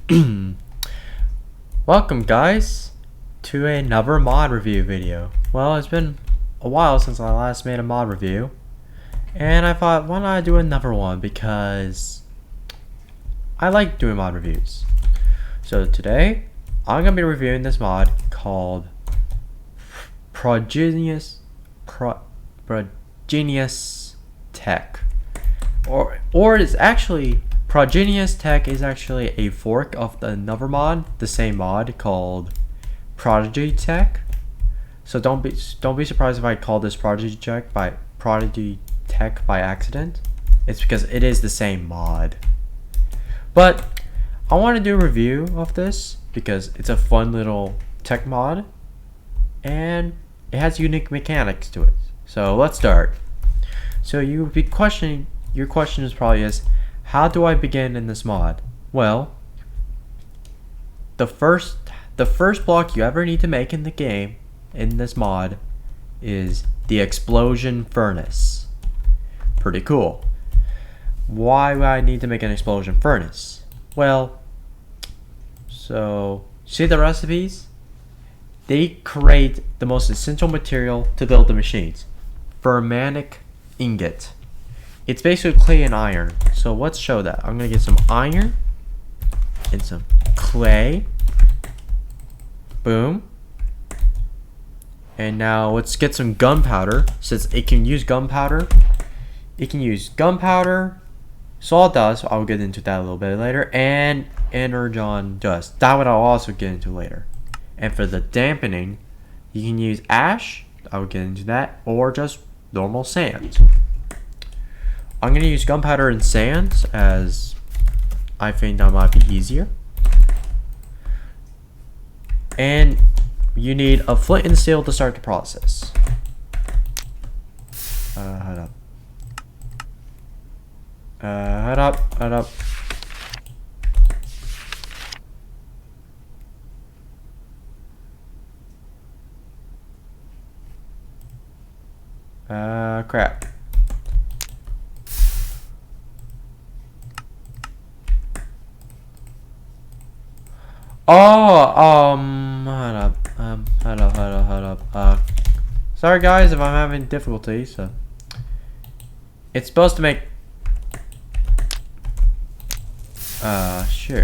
Welcome guys to another mod review video. Well, it's been a while since I last made a mod review, and I thought, why not do another one, because I like doing mod reviews. So today I'm gonna be reviewing this mod called Prodigious Tech, or it's actually Prodigious Tech is actually a fork of another mod, the same mod called Prodigy Tech. So don't be surprised if I call this Prodigy Tech by accident. It's because it is the same mod. But I want to do a review of this because it's a fun little tech mod and it has unique mechanics to it. So let's start. So you would be questioning, your question is probably is, how do I begin in this mod? Well, the first block you ever need to make in the game, in this mod, is the explosion furnace. Pretty cool. Why would I need to make an explosion furnace? Well, so see the recipes? They create the most essential material to build the machines. Fermanic ingot. It's basically clay and iron. So let's show that. I'm gonna get some iron and some clay. Boom. And now let's get some gunpowder. Since it can use gunpowder, sawdust. I'll get into that a little bit later, and energon dust. That one I'll also get into later. And for the dampening, you can use ash. I'll get into that, or just normal sand. I'm going to use gunpowder and sand as I think that might be easier. And you need a flint and steel to start the process. Hold up. Crap. Hold up. Sorry guys if I'm having difficulties. It's supposed to make sure.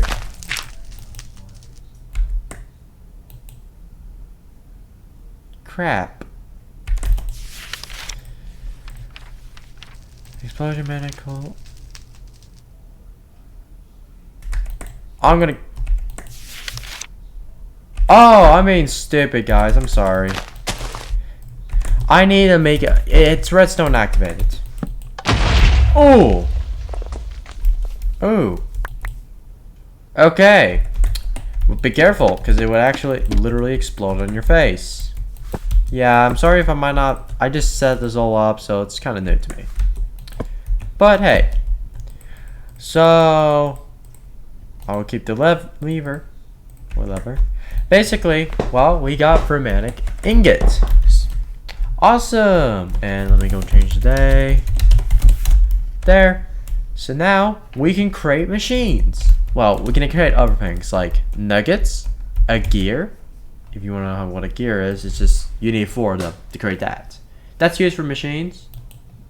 Crap. Explosion medical. I'm gonna. Oh, I mean stupid guys, I'm sorry. I need to make it. It's redstone activated. Oh. Oh. Okay. Well, be careful, because it would actually literally explode on your face. Yeah, I'm sorry if I might not. I just set this all up, so it's kind of new to me. But hey. So I will keep the lever. Basically, well, we got fermanic ingot. Awesome. And let me go change the day. There. So now we can create machines. Well, we can create other things like nuggets, a gear. If you want to know what a gear is, it's just you need 4 of them to create that. That's used for machines.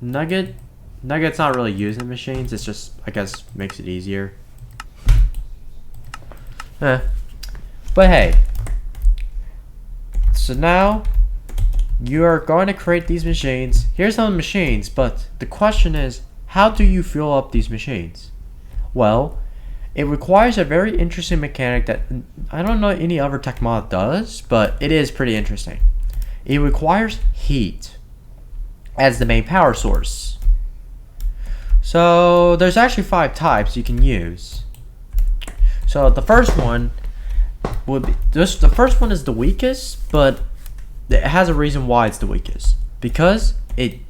Nugget's not really used in machines. It's just, I guess, makes it easier. But hey, so now you are going to create these machines. Here's some machines, but the question is, how do you fuel up these machines? Well, it requires a very interesting mechanic that I don't know any other tech mod does, but it is pretty interesting. It requires heat as the main power source. So there's actually 5 types you can use. So the first one would be the first one is the weakest, but it has a reason why it's the weakest. Because it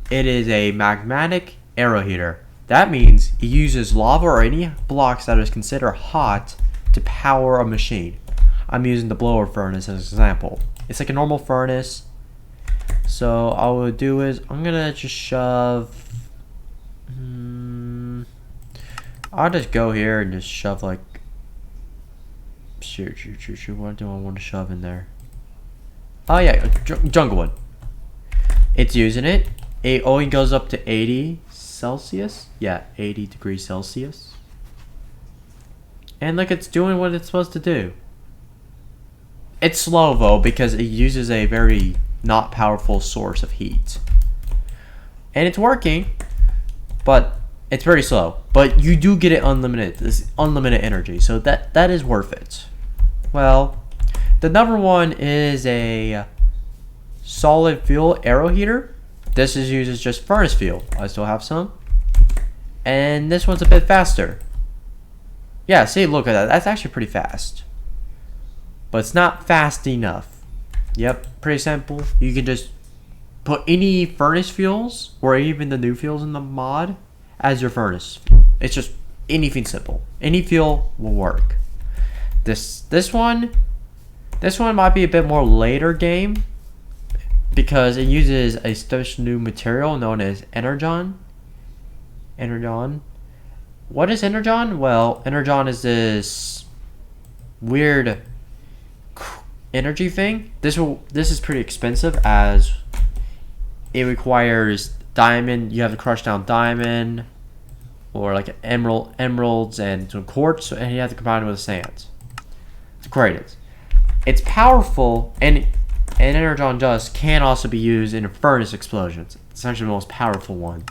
is a magmatic aero heater. That means it uses lava or any blocks that is considered hot to power a machine. I'm using the blower furnace as an example. It's like a normal furnace. So all I would do is I'm gonna just shove. I'll just go here and just shove like Shoot. What do I want to shove in there? Oh yeah, jungle wood. It's using it. It only goes up to 80 Celsius. Yeah, 80 degrees Celsius. And look, it's doing what it's supposed to do. It's slow though because it uses a very not powerful source of heat. And it's working, but it's very slow. But you do get it unlimited. This unlimited energy, so that is worth it. Well, the number one is a solid fuel arrow heater. This is uses just furnace fuel. I still have some. And this one's a bit faster. Yeah, see, look at that. That's actually pretty fast. But it's not fast enough. Yep, pretty simple. You can just put any furnace fuels or even the new fuels in the mod as your furnace. It's just anything simple. Any fuel will work. This one might be a bit more later game because it uses a special new material known as energon. What is energon? Well, energon is this weird energy thing. This is pretty expensive as it requires diamond. You have to crush down diamond or like emeralds and some quartz, and you have to combine it with sand to create it. It's powerful, and energon dust can also be used in furnace explosions. It's actually the most powerful one.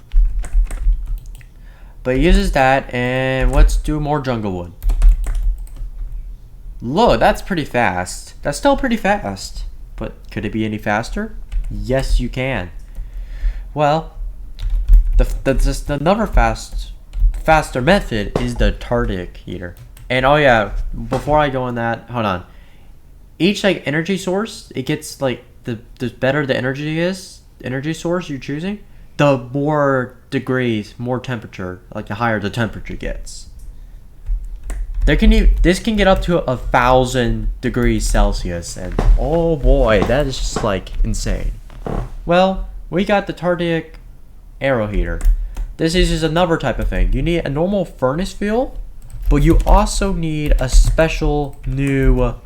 But it uses that, and let's do more jungle wood. Look, that's pretty fast. That's still pretty fast. But could it be any faster? Yes, you can. Well, another faster method is the tardic heater. And oh yeah, before I go on that, hold on. Each like energy source, it gets like the better the energy source you're choosing, the more degrees, more temperature, like the higher the temperature gets. This can get up to 1,000 degrees Celsius, and oh boy, that is just like insane. Well, we got the tardic arrow heater. This is another type of thing. You need a normal furnace fuel, but you also need a special new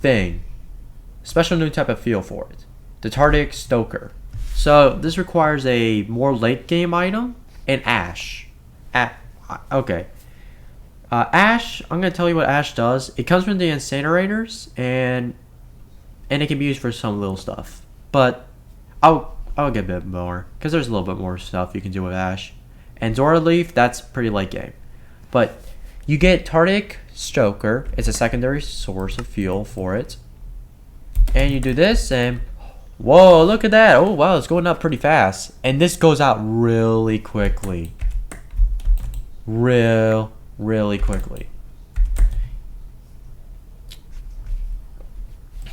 type of fuel for it. The tardic stoker. So this requires a more late game item and ash. Okay. Ash, I'm going to tell you what ash does. It comes from the incinerators, and it can be used for some little stuff. But I'll get a bit more, because there's a little bit more stuff you can do with ash. And Zora Leaf, that's pretty late game. But you get tardic stoker. It's a secondary source of fuel for it. And you do this, and whoa, look at that. Oh wow, it's going up pretty fast. And this goes out really quickly. Really quickly.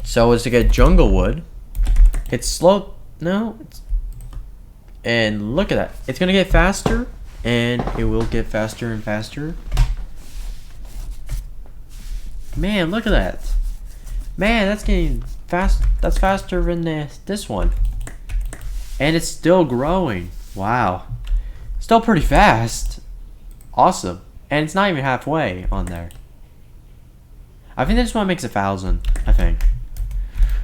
So as to get jungle wood, it's slow. No, and look at that. It's gonna get faster, and it will get faster and faster. Man, look at that. Man, that's getting fast. That's faster than this one, and it's still growing. Wow, still pretty fast. Awesome. And it's not even halfway on there. I think this one makes 1,000, I think.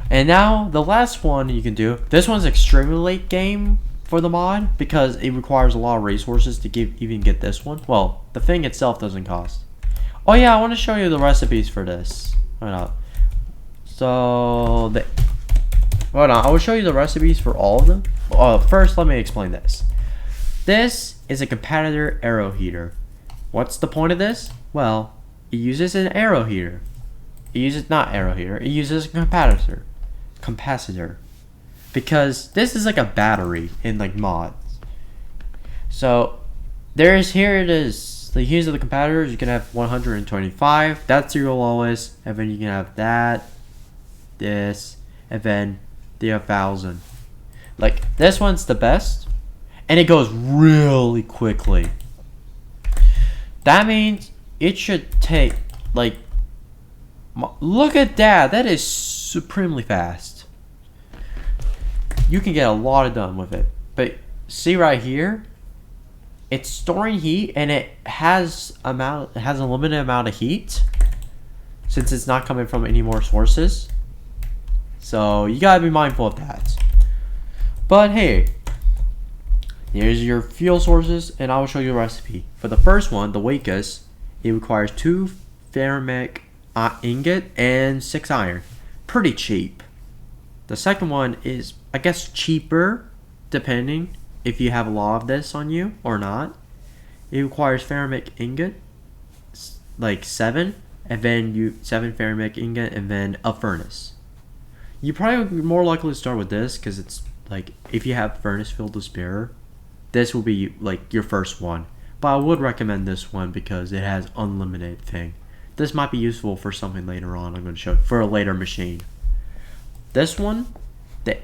And now, the last one you can do. This one's extremely late game for the mod, because it requires a lot of resources to even get this one. Well, the thing itself doesn't cost. Oh yeah, I want to show you the recipes for this. Hold on. Hold on, I will show you the recipes for all of them. First, let me explain this. This is a competitor arrow heater. What's the point of this? Well, it uses an arrow heater. It uses a capacitor. Because this is like a battery in like mods. So here it is. So here's the competitors. You can have 125. That's your lowest. And then you can have that, this, and then the 1,000. Like this one's the best. And it goes really quickly. That means it should take, like, look at that. That is supremely fast. You can get a lot done with it. But see right here, it's storing heat, and it has a limited amount of heat. since it's not coming from any more sources. So you gotta be mindful of that. But hey, here's your fuel sources, and I will show you a recipe. For the first one, the weakest, it requires 2 ceramic ingot and 6 iron. Pretty cheap. The second one is, I guess, cheaper, depending if you have a lot of this on you or not. It requires ceramic ingot, like 7, and then 7 ceramic ingot, and then a furnace. You probably would be more likely to start with this because it's like, if you have furnace filled to spare, this will be like your first one. But I would recommend this one because it has unlimited thing. This might be useful for something later on. I'm going to show for a later machine. This one, the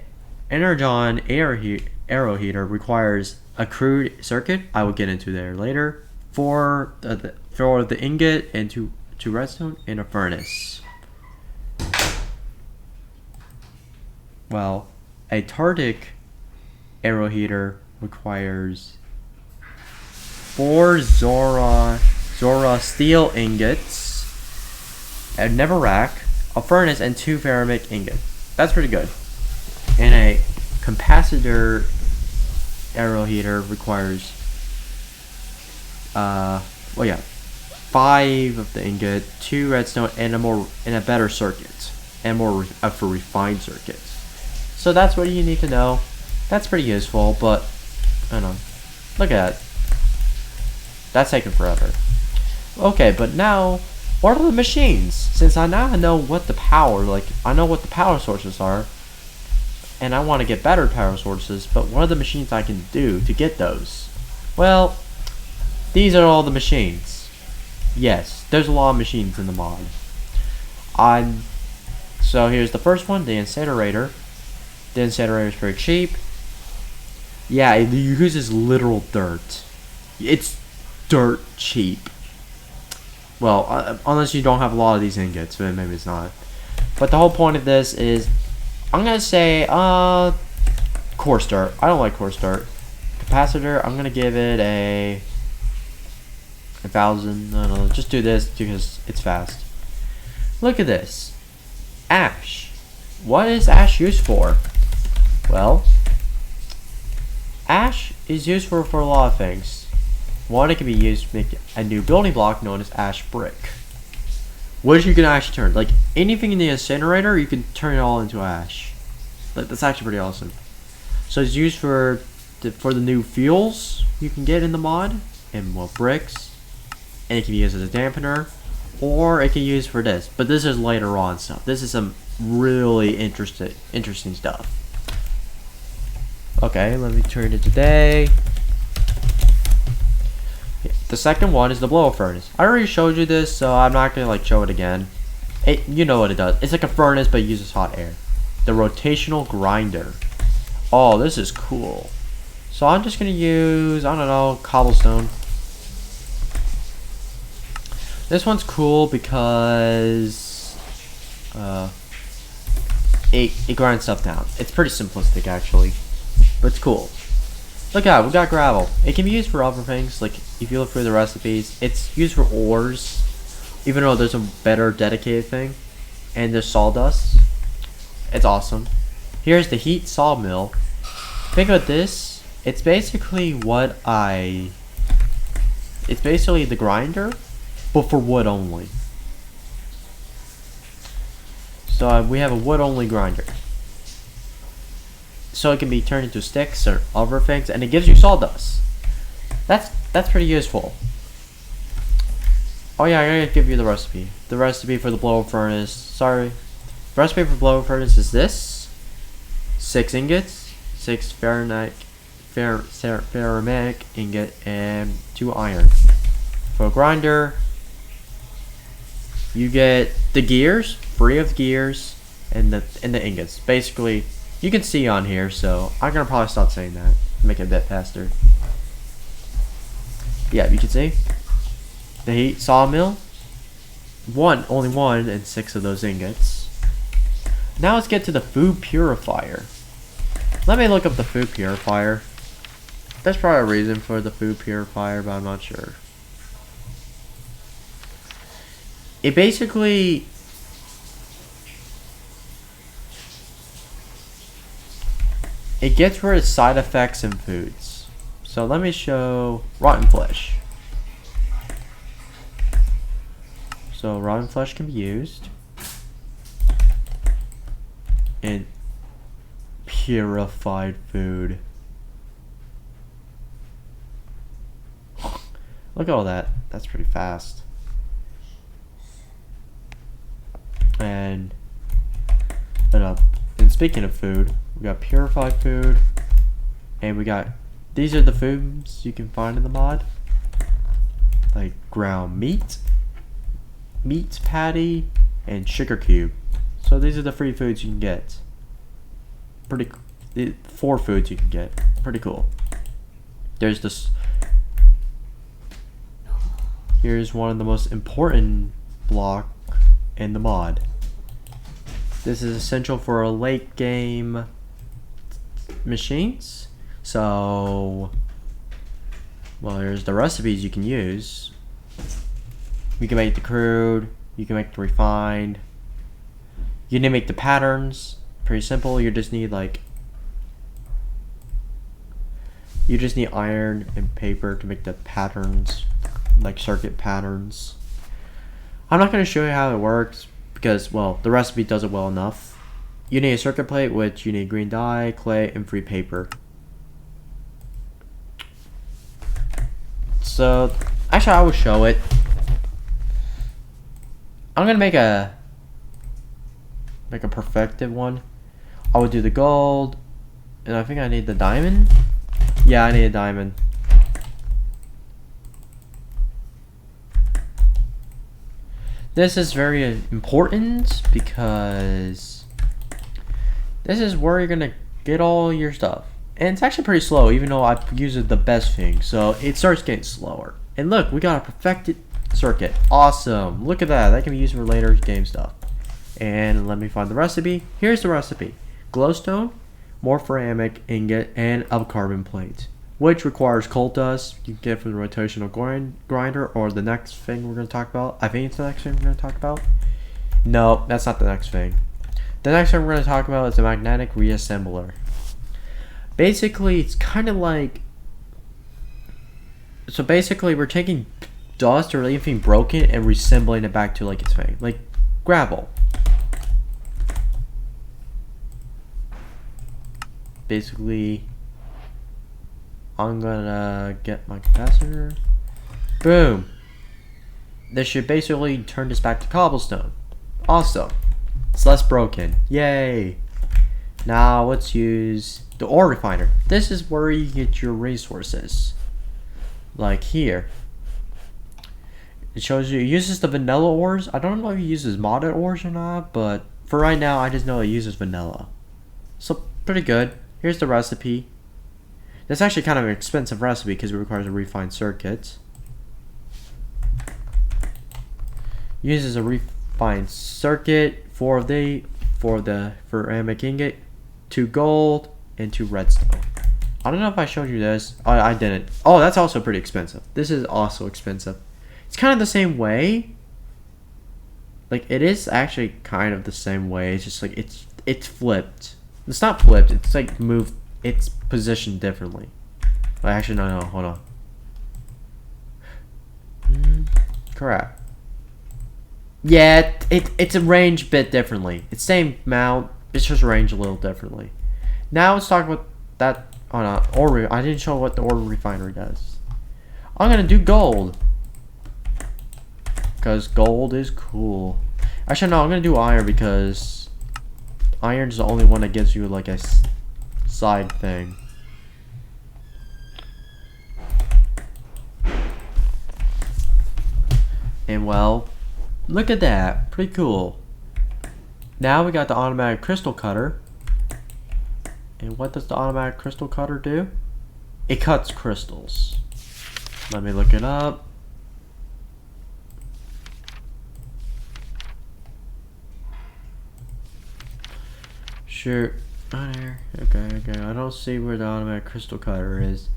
Energon arrow heater, requires a crude circuit. I will get into there later. For the ingot and two redstone and a furnace. Well, a Tardic arrow heater requires 4 Zora steel ingots, a netherrack, a furnace, and 2 ceramic ingots. That's pretty good. And a capacitor arrow heater requires 5 of the ingot, 2 redstone, and a better circuit, and more for refined circuits. So that's what you need to know. That's pretty useful, but I don't know. Look at that. That's taking forever. Okay, but now, what are the machines? Since I now know what the power, I know what the power sources are, and I want to get better power sources, but what are the machines I can do to get those? Well, these are all the machines. Yes, there's a lot of machines in the mod. So here's the first one, the incinerator. The incinerator is very cheap. Yeah, it uses literal dirt. It's dirt cheap. Well, unless you don't have a lot of these ingots, then maybe it's not. But the whole point of this is, I'm gonna say, coarse dirt. I don't like coarse dirt. Capacitor, I'm gonna give it a 1,000. I don't know. Just do this because it's fast. Look at this. Ash. What is ash used for? Well, ash is used for a lot of things. One, it can be used to make a new building block known as ash brick, which you can actually turn. Like anything in the incinerator, you can turn it all into ash. That's actually pretty awesome. So it's used for the new fuels you can get in the mod, and more bricks, and it can be used as a dampener, or it can be used for this. But this is later on stuff. This is some really interesting stuff. Okay, let me turn it today. The second one is the blow furnace. I already showed you this, so I'm not gonna show it again. You know what it does. It's like a furnace, but it uses hot air. The rotational grinder. Oh, this is cool. So I'm just gonna use, I don't know, cobblestone. This one's cool because it grinds stuff down. It's pretty simplistic actually, but it's cool. Look out, we got gravel. It can be used for other things, like if you look through the recipes, it's used for ores, even though there's a better dedicated thing. And there's sawdust. It's awesome. Here's the heat sawmill. Think about this. It's basically it's basically the grinder, but for wood only. So we have a wood only grinder. So it can be turned into sticks or other things, and it gives you sawdust. That's pretty useful. Oh yeah, I gotta give you the recipe. The recipe for the blower furnace. Sorry. The recipe for blower furnace is this: 6 ingots, 6 ceramic ingot, and 2 iron. For a grinder, you get the gears, 3 of the gears, and the ingots. Basically, you can see on here, so I'm gonna probably stop saying that. Make it a bit faster. Yeah, you can see the heat sawmill. Only one and 6 of those ingots. Now let's get to the food purifier. Let me look up the food purifier. There's probably a reason for the food purifier, but I'm not sure. It basically it gets rid of side effects in foods. So let me show rotten flesh. So rotten flesh can be used in purified food. Look at all that. That's pretty fast. And speaking of food, we got purified food, and we got, these are the foods you can find in the mod, like ground meat, meat patty, and sugar cube. So these are the free foods you can get. 4 foods you can get. Pretty cool. There's this. Here's one of the most important block in the mod. This is essential for a late game machines. So, well, here's the recipes you can use. You can make the crude, you can make the refined, you need to make the patterns. Pretty simple. You just need iron and paper to make the patterns, like circuit patterns. I'm not going to show you how it works because, well, the recipe does it well enough. You need a circuit plate, which you need green dye, clay, and free paper. So, actually, I will show it. I'm going to make a perfected one. I would do the gold, and I think I need the diamond. Yeah, I need a diamond. This is very important because this is where you're gonna get all your stuff. And it's actually pretty slow, even though I use the best thing. So it starts getting slower. And look, we got a perfected circuit. Awesome. Look at that. That can be used for later game stuff. And let me find the recipe. Here's the recipe. Glowstone, more ceramic ingot, and a carbon plate, which requires coal dust. You can get from the rotational grinder, or the next thing we're going to talk about. I think it's the next thing we're going to talk about. No, that's not the next thing. The next thing we're going to talk about is the magnetic reassembler. Basically, it's kind of like, so basically we're taking dust or anything broken and reassembling it back to like its thing, like gravel. Basically, I'm gonna get my capacitor. Boom. This should basically turn this back to cobblestone. Awesome. It's less broken. Yay. Now let's use the ore refiner. This is where you get your resources. Like here. It shows you, it uses the vanilla ores. I don't know if it uses modded ores or not, but for right now, I just know it uses vanilla. So, pretty good. Here's the recipe. That's actually kind of an expensive recipe because it requires a refined circuit. Uses a refined circuit for the ceramic ingot, 2 gold, and 2 redstone. I don't know if I showed you this. Oh, I didn't. Oh, that's also pretty expensive. This is also expensive. It's kind of the same way. Like, it is actually kind of the same way. It's just like it's flipped. It's not flipped. It's like moved. It's positioned differently. Well, actually, no. Hold on. Crap. Yeah, it's arranged a bit differently. It's same amount. It's just arranged a little differently. Now let's talk about that. Oh no, ore. I didn't show what the ore refinery does. I'm gonna do gold because gold is cool. Actually, no. I'm gonna do iron because iron is the only one that gives you like a side thing. And well, look at that. Pretty cool. Now we got the automatic crystal cutter. And what does the automatic crystal cutter do? It cuts crystals. Let me look it up. Sure. Oh, there. Okay. I don't see where the automatic crystal cutter is.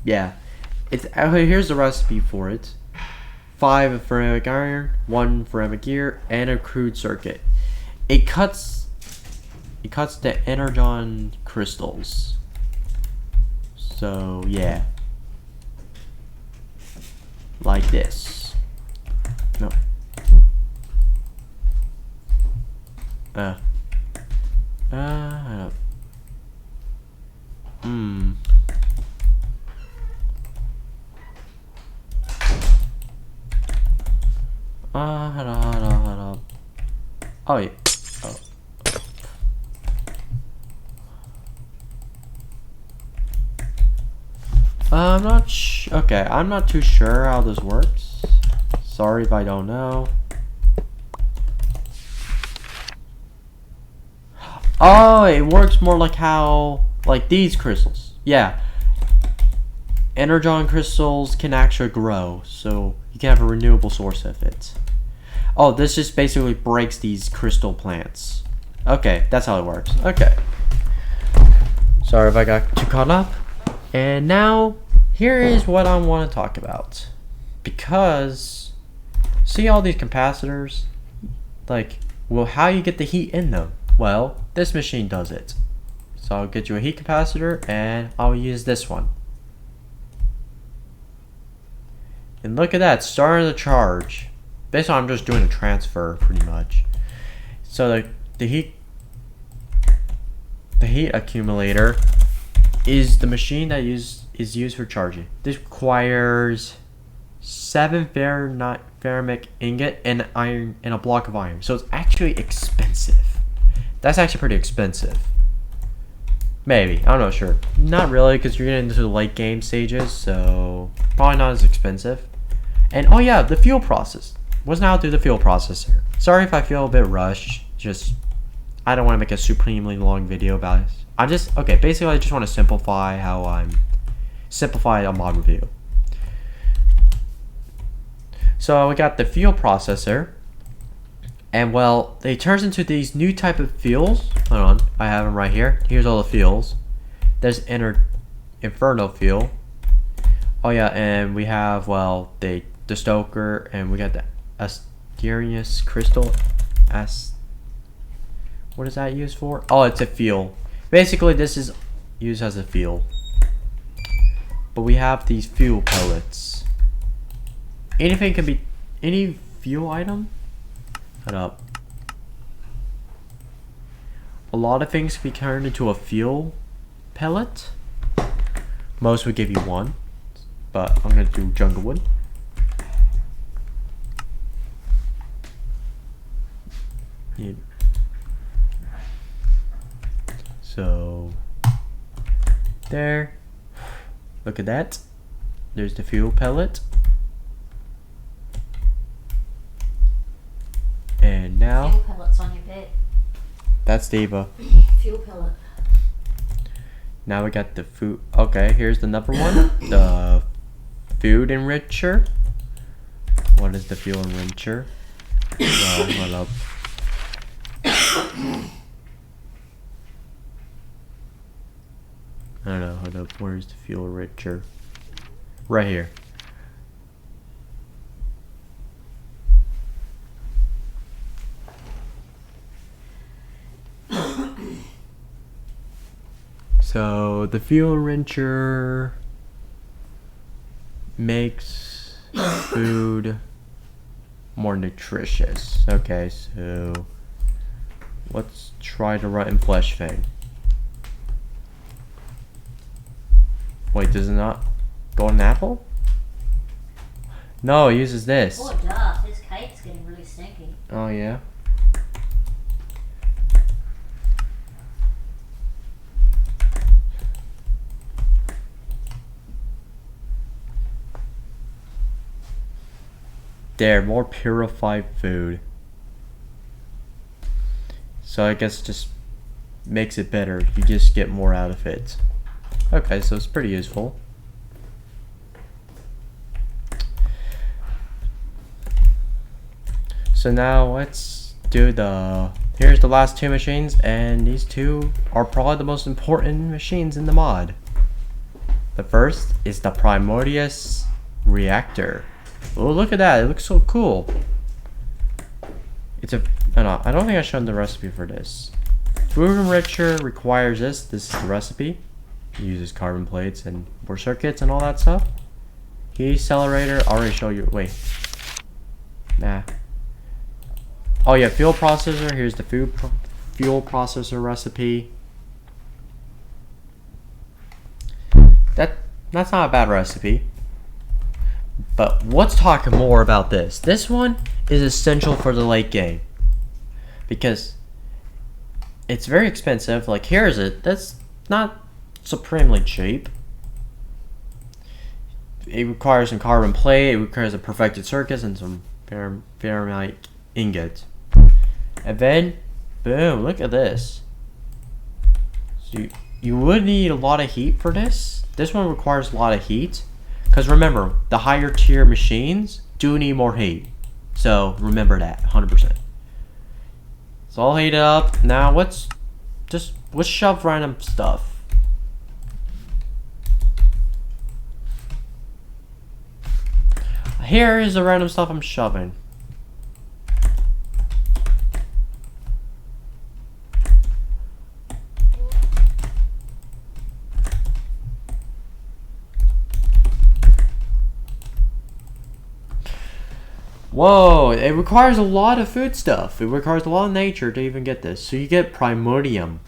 Yeah. Here's the recipe for it. 5 ceramic iron, 1 ceramic gear, and a crude circuit. It cuts It cuts the energon crystals. So yeah, like this. No. I don't. Hold on. Oh yeah. Oh. I'm not too sure how this works. Sorry if I don't know. Oh, it works more like these crystals. Yeah. Energon crystals can actually grow, so you can have a renewable source of it. Oh, this just basically breaks these crystal plants. Okay, that's how it works. Okay. Sorry if I got too caught up. And now, here is what I want to talk about. Because, see all these capacitors? Well, how you get the heat in them? Well, this machine does it. So I'll get you a heat capacitor, and I'll use this one. And look at that, starting to charge. Basically, I'm just doing a transfer, pretty much. So the heat accumulator is the machine that is used for charging. This requires 7 ceramic ingot and iron and a block of iron. So it's actually expensive. That's actually pretty expensive. Maybe, I'm not sure. Not really, because you're getting into the late game stages, so probably not as expensive. And oh yeah, the fuel process. Was now through the fuel processor. Sorry if I feel a bit rushed. Just, I don't want to make a supremely long video about it. Basically I just want to simplify a mod review. So we got the fuel processor. And well, it turns into these new type of fuels. Hold on, I have them right here. Here's all the fuels. There's Inferno fuel. Oh yeah, and we have, well, the Stoker, and we got the Asterius crystal. What is that used for? Oh, it's a fuel. Basically, this is used as a fuel. But we have these fuel pellets. Anything can be, any fuel item. Hold up. A lot of things can be turned into a fuel pellet. Most would give you one, but I'm gonna do jungle wood. Yeah. So there. Look at that. There's the fuel pellet. And now fuel pellets on your bed. That's Diva. Fuel pellet. Now we got the food. Okay, here's the number one. The food enricher. What is the fuel enricher? Well, hold up. I don't know. Hold up. Where's the fuel enricher? Right here. So the fuel enricher makes food more nutritious. Okay, so let's try the rotten flesh thing. Wait, does it not go on an apple? No, it uses this. Oh, it does. This cake's getting really stinky. Oh yeah. There, more purified food. So I guess it just makes it better. You just get more out of it. Okay, so it's pretty useful. So now let's do here's the last two machines, and these two are probably the most important machines in the mod. The first is the Prodigious reactor. Oh, look at that. It looks so cool. It's a... I don't think I showed the recipe for this. Food enricher requires this. This is the recipe. It uses carbon plates and more circuits and all that stuff. Heat accelerator. I already show you. Wait. Nah. Oh yeah, fuel processor. Here's the fuel processor recipe. That's not a bad recipe. But let's talk more about this. This one is essential for the late game because it's very expensive. Like here's it. That's not supremely cheap. It requires some carbon plate. It requires a perfected circuit and some ferrite ingot. And then, boom! Look at this. So you would need a lot of heat for this. This one requires a lot of heat. Because remember, the higher tier machines do need more heat. So remember that, 100%. It's all heated up. Now let's shove random stuff. Here is the random stuff I'm shoving. Whoa, it requires a lot of food stuff. It requires a lot of nature to even get this. So you get primordium.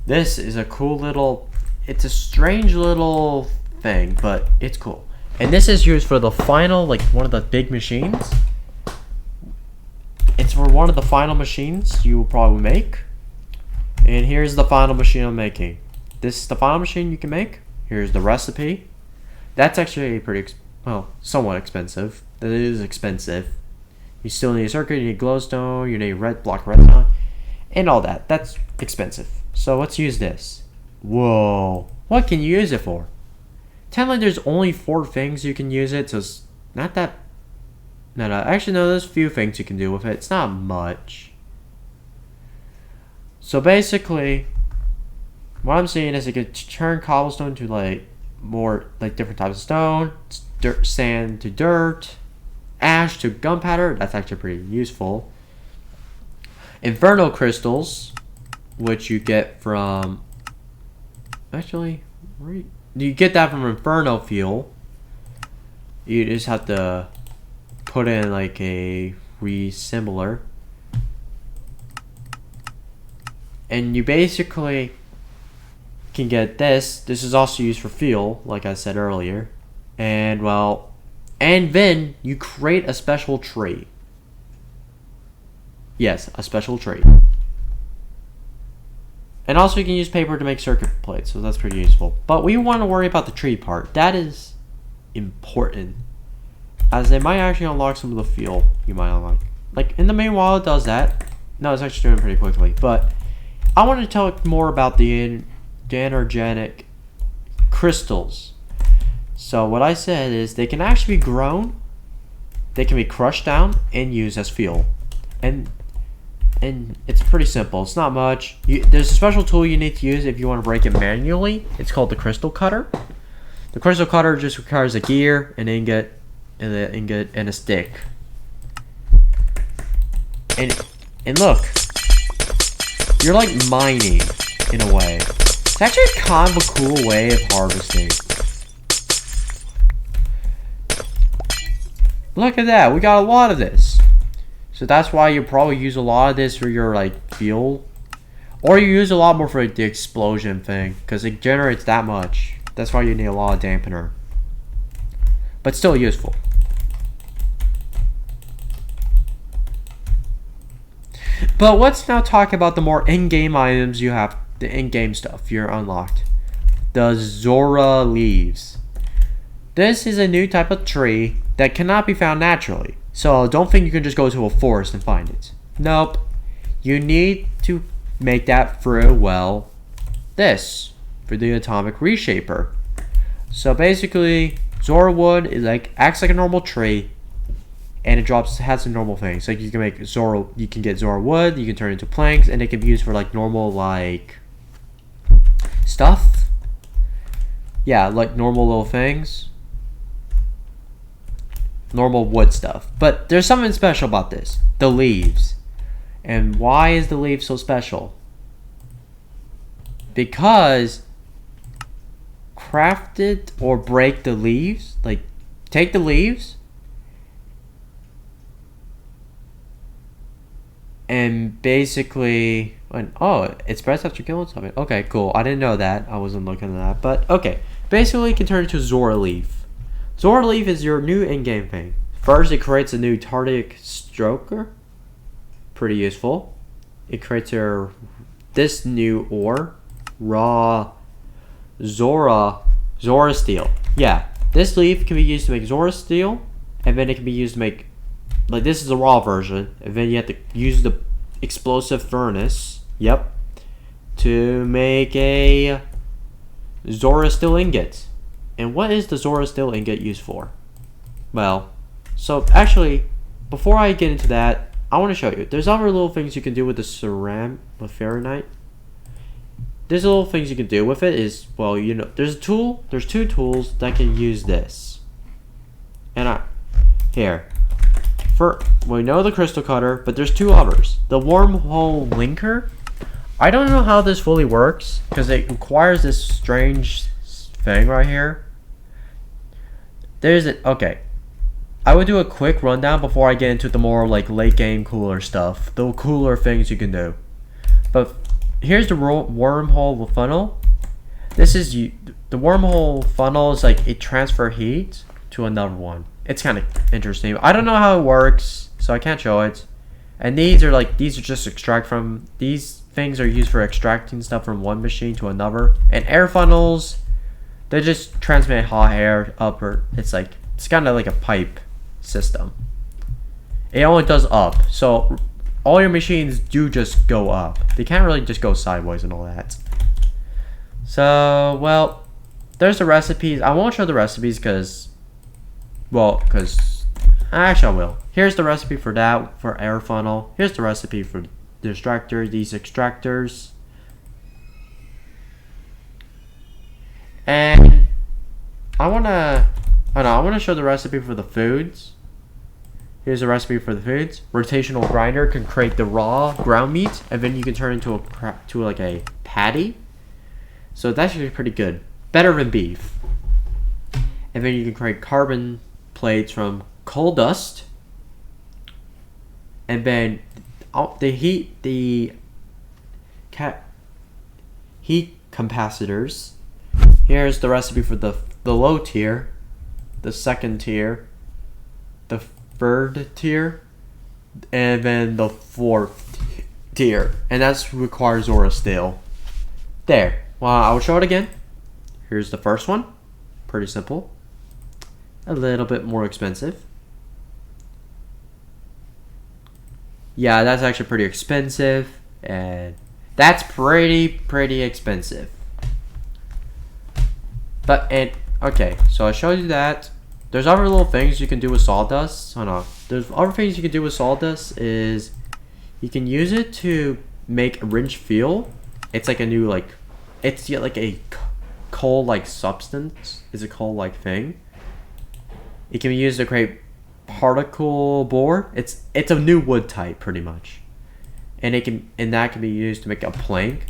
This is a cool little, it's a strange little thing, but it's cool. And this is used for the final, like one of the big machines. It's for one of the final machines you will probably make. And here's the final machine I'm making. This is the final machine you can make. Here's the recipe. That's actually pretty somewhat expensive. That is expensive. You still need a circuit, you need glowstone, you need block redstone, and all that. That's expensive. So let's use this. Whoa. What can you use it for? Technically there's only 4 things you can use it, so it's not that... No, actually no, there's a few things you can do with it. It's not much. So basically, what I'm saying is it could turn cobblestone to like more like different types of stone, sand to dirt, ash to gunpowder. That's actually pretty useful. Inferno crystals, which you get from, actually, you get that from inferno fuel. You just have to put in like a resembler, and you basically can get this. This is also used for fuel, like I said earlier. And well, and then you create a special tree. Yes, a special tree. And also you can use paper to make circuit plates, so that's pretty useful. But we want to worry about the tree part. That is important, as it might actually unlock some of the fuel you might unlock. Like in the meanwhile it does that. No, it's actually doing it pretty quickly. But I want to talk more about the energetic crystals. So what I said is they can actually be grown, they can be crushed down and used as fuel, and it's pretty simple. It's not much. There's a special tool you need to use if you want to break it manually. It's called the crystal cutter. The crystal cutter just requires a gear, an ingot, and a stick. And look, you're like mining in a way. It's actually kind of a cool way of harvesting. Look at that, we got a lot of this. So that's why you probably use a lot of this for your like fuel. Or you use a lot more for the explosion thing, because it generates that much. That's why you need a lot of dampener. But still useful. But let's now talk about the more in-game items you have, the in-game stuff you're unlocked. The Zora leaves. This is a new type of tree that cannot be found naturally. So don't think you can just go to a forest and find it. Nope. You need to make that through, well, this. For the atomic reshaper. So basically, Zora wood is acts like a normal tree, and it has some normal things. Like you can make Zora, you can get Zora wood, you can turn it into planks, and it can be used for like normal like stuff. Yeah, like normal little things. Normal wood stuff. But there's something special about this. The leaves. And why is the leaf so special? Because craft it or break the leaves, like take the leaves and basically it spreads after killing something. Okay, cool. I didn't know that. I wasn't looking at that. But okay. Basically you can turn it into Zora Leaf. Zora Leaf is your new in-game thing. First it creates a new Tardic Stroker. Pretty useful. It creates this new ore. Raw Zora Steel. Yeah. This leaf can be used to make Zora Steel. And then it can be used to make, like, this is the raw version, and then you have to use the explosive furnace, to make a Zora Steel ingot. And what is the Zora Steel ingot used for? Well, so actually, before I get into that, I want to show you. There's other little things you can do with the Fahrenheit. There's little things you can do with it is, well, you know, there's two tools that can use this. And we know the crystal cutter, but there's two others. The wormhole linker. I don't know how this fully works because it requires this strange thing right here. Okay. I would do a quick rundown before I get into the more like late game cooler stuff. The cooler things you can do. But here's the wormhole funnel. The wormhole funnel is like it transfer heat to another one. It's kind of interesting. I don't know how it works, so I can't show it. And these are just extract from, these things are used for extracting stuff from one machine to another. And air funnels, they just transmit hot air up, or it's kind of like a pipe system. It only does up, so all your machines do just go up. They can't really just go sideways and all that. So, well, there's the recipes. I won't show the recipes because actually I will. Here's the recipe for that, for air funnel. Here's the recipe for the extractor, these extractors. And I want to show the recipe for the foods. Here's the recipe for the foods. Rotational grinder can create the raw ground meat, and then you can turn it into a patty. So that's actually pretty good. Better than beef. And then you can create carbon plates from coal dust. And then the heat capacitors. Here's the recipe for the low tier, the second tier, the third tier, and then the fourth tier. And that requires Zora Steel. There. Well, I'll show it again. Here's the first one. Pretty simple. A little bit more expensive. Yeah, that's actually pretty expensive. And that's pretty expensive. Okay, so I showed you that. There's other little things you can do with sawdust. There's other things you can do with sawdust is you can use it to make a wrench fuel. It's like a new it's like a coal-like substance. It's a coal-like thing. It can be used to create particle board. It's a new wood type pretty much, and that can be used to make a plank.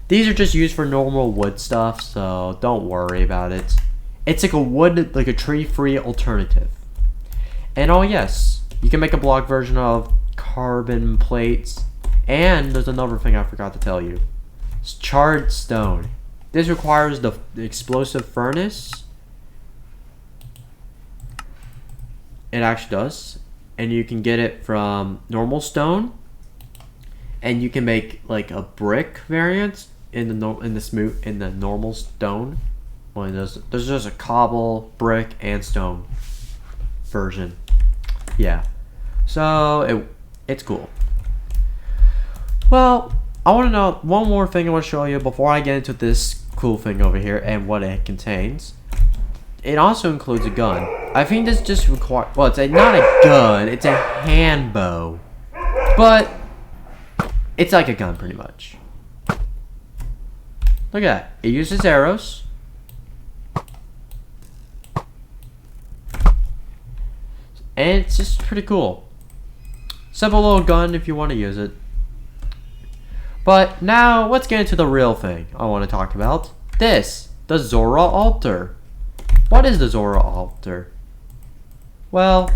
These are just used for normal wood stuff, so don't worry about it. It's like a tree-free alternative. And oh yes, you can make a block version of carbon plates. And there's another thing I forgot to tell you. It's charred stone. This requires the explosive furnace. It actually does. And you can get it from normal stone. And you can make like a brick variant in the normal stone. Well, there's just a cobble, brick, and stone version. Yeah. So it's cool. Well, I want to know one more thing I want to show you before I get into this cool thing over here and what it contains. It also includes a gun. I think this just requires, well, it's not a gun, it's a hand bow. But it's like a gun pretty much. Look at that. It uses arrows. And it's just pretty cool. Simple little gun if you want to use it. But now let's get into the real thing I want to talk about. The Zora altar. What is the Zora altar? Well,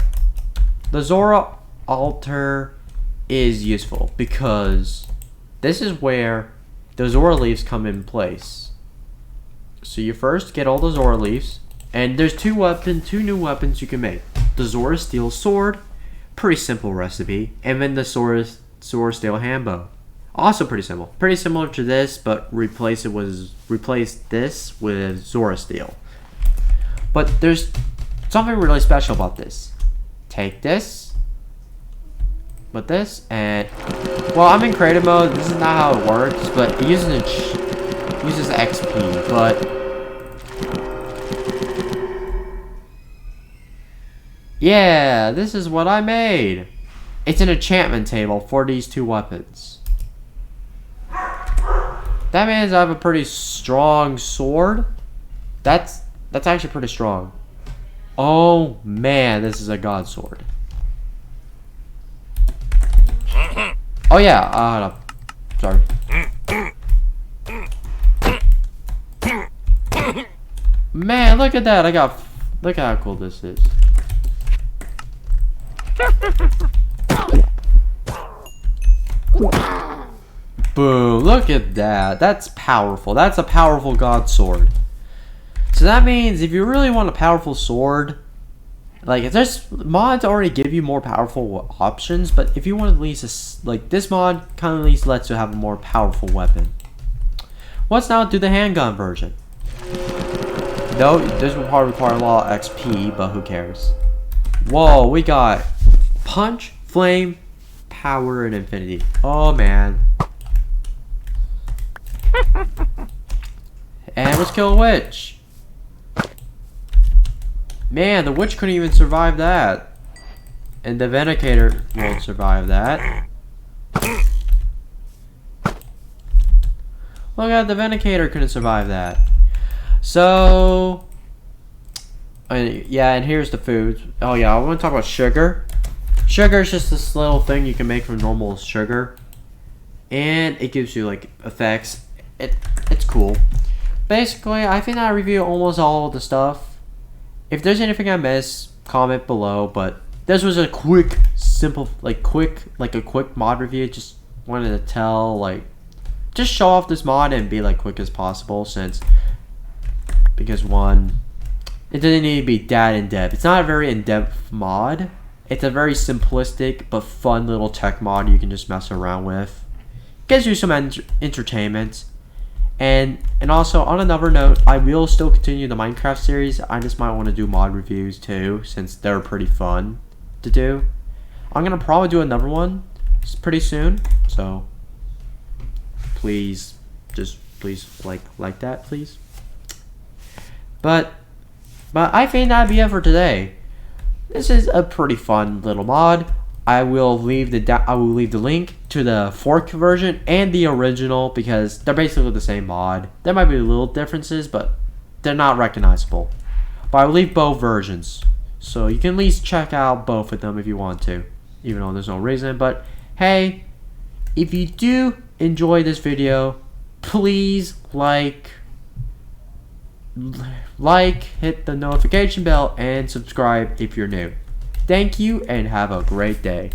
the Zora altar is useful because this is where the Zora leaves come in place. So you first get all the Zora leaves, and there's two new weapons you can make. The Zora Steel Sword, pretty simple recipe, and then the Zora Steel Handbow. Also pretty simple. Pretty similar to this, but replace this with Zora Steel. But there's something really special about this. Take this, put this, and well, I'm in creative mode. This is not how it works, but it uses XP. But yeah, this is what I made. It's an enchantment table for these two weapons. That means I have a pretty strong sword. That's actually pretty strong. Oh man, this is a god sword. Oh yeah, sorry. Man, look at that. Look how cool this is. Boom, look at that. That's powerful. That's a powerful god sword. So that means if you really want a powerful sword, like there's mods already give you more powerful options, but if you want at least like this mod kind of at least lets you have a more powerful weapon. Let's now do the handgun version. No, this will probably require a lot of XP, but who cares? Whoa, we got punch, flame, power, and infinity. Oh man. And let's kill a witch. Man, the witch couldn't even survive that. And the Vindicator won't survive that. Look at the Vindicator couldn't survive that. So, yeah, and here's the food. Oh yeah, I want to talk about sugar. Sugar is just this little thing you can make from normal sugar. And it gives you like effects. It's cool. Basically, I think I review almost all of the stuff. If there's anything I missed, comment below. But this was a quick, simple, a quick mod review. Just wanted to just show off this mod and be quick as possible, because one, it doesn't need to be that in depth. It's not a very in depth mod. It's a very simplistic but fun little tech mod you can just mess around with. Gives you some entertainment. And also, on another note, I will still continue the Minecraft series. I just might want to do mod reviews too, since they're pretty fun to do. I'm gonna probably do another one pretty soon, so please like that, please. But I think that'd be it for today. This is a pretty fun little mod. I will leave the link to the fork version and the original because they're basically the same mod. There might be little differences, but they're not recognizable. But I will leave both versions, so you can at least check out both of them if you want to, even though there's no reason. But hey, if you do enjoy this video, please hit the notification bell and subscribe if you're new. Thank you and have a great day.